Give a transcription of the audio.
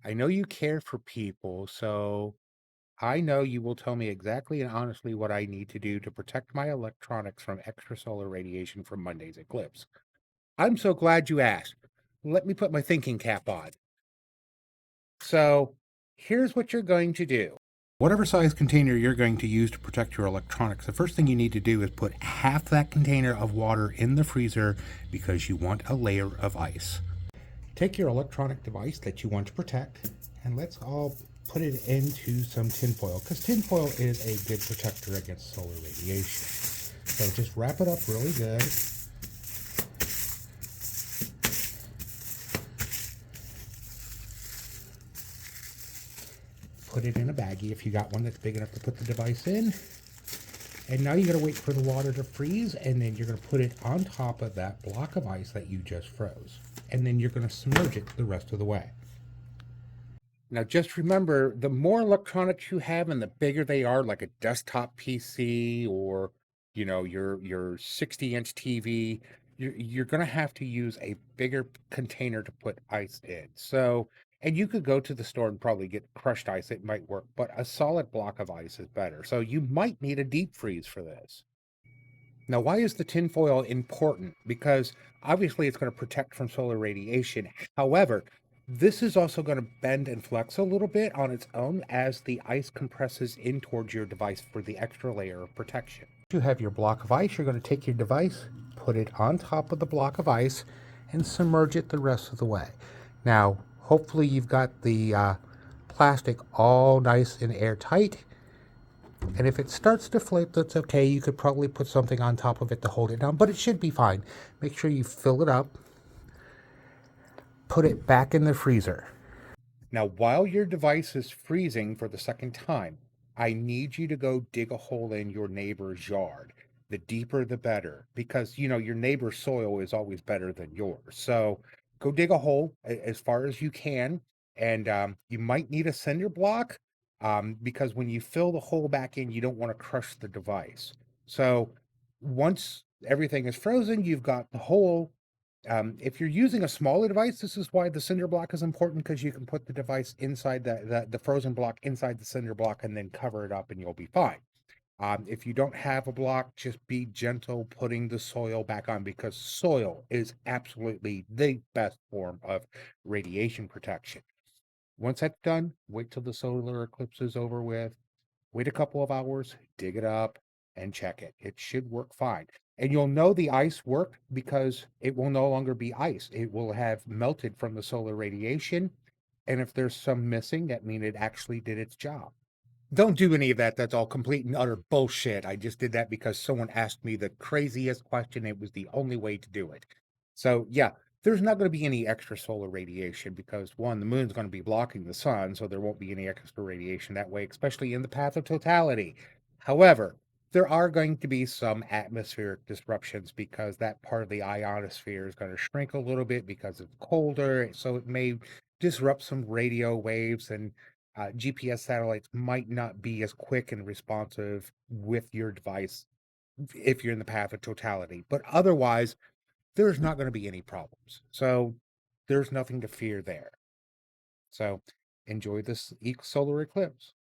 I know you care for people, so I know you will tell me exactly and honestly what I need to do to protect my electronics from extrasolar radiation from Monday's eclipse. I'm so glad you asked. Let me put my thinking cap on. So, here's what you're going to do. Whatever size container you're going to use to protect your electronics, the first thing you need to do is put half that container of water in the freezer because you want a layer of ice. Take your electronic device that you want to protect and let's all put it into some tinfoil because tinfoil is a good protector against solar radiation. So just wrap it up really good. Put it in a baggie if you got one that's big enough to put the device in. And now you gotta wait for the water to freeze, and then you're gonna put it on top of that block of ice that you just froze. And then you're gonna submerge it the rest of the way. Now, just remember, the more electronics you have and the bigger they are, like a desktop PC or, your 60-inch TV, you're going to have to use a bigger container to put ice in. So, and you could go to the store and probably get crushed ice. It might work, but a solid block of ice is better. So you might need a deep freeze for this. Now, why is the tinfoil important? Because obviously it's going to protect from solar radiation. However, this is also going to bend and flex a little bit on its own as the ice compresses in towards your device for the extra layer of protection. You have your block of ice, you're going to take your device, put it on top of the block of ice, and submerge it the rest of the way. Now, hopefully you've got the plastic all nice and airtight. And if it starts to flip, that's okay. You could probably put something on top of it to hold it down, but it should be fine. Make sure you fill it up, put it back in the freezer. Now, while your device is freezing for the second time, I need you to go dig a hole in your neighbor's yard. The deeper, the better, because your neighbor's soil is always better than yours. So go dig a hole as far as you can, and you might need a cinder block because when you fill the hole back in, you don't want to crush the device. So once everything is frozen, you've got the hole. If you're using a smaller device, this is why the cinder block is important because you can put the device inside the frozen block inside the cinder block and then cover it up and you'll be fine. If you don't have a block, just be gentle putting the soil back on because soil is absolutely the best form of radiation protection. Once that's done, wait till the solar eclipse is over with. Wait a couple of hours, dig it up, and check it. It should work fine. And you'll know the ice worked because it will no longer be ice. It will have melted from the solar radiation. And if there's some missing, that means it actually did its job. Don't do any of that. That's all complete and utter bullshit. I just did that because someone asked me the craziest question. It was the only way to do it. So, yeah, there's not going to be any extra solar radiation because one, the moon's going to be blocking the sun, so there won't be any extra radiation that way, especially in the path of totality. However, there are going to be some atmospheric disruptions because that part of the ionosphere is going to shrink a little bit because it's colder. So it may disrupt some radio waves and GPS satellites might not be as quick and responsive with your device if you're in the path of totality. But otherwise, there's not going to be any problems. So there's nothing to fear there. So enjoy this solar eclipse.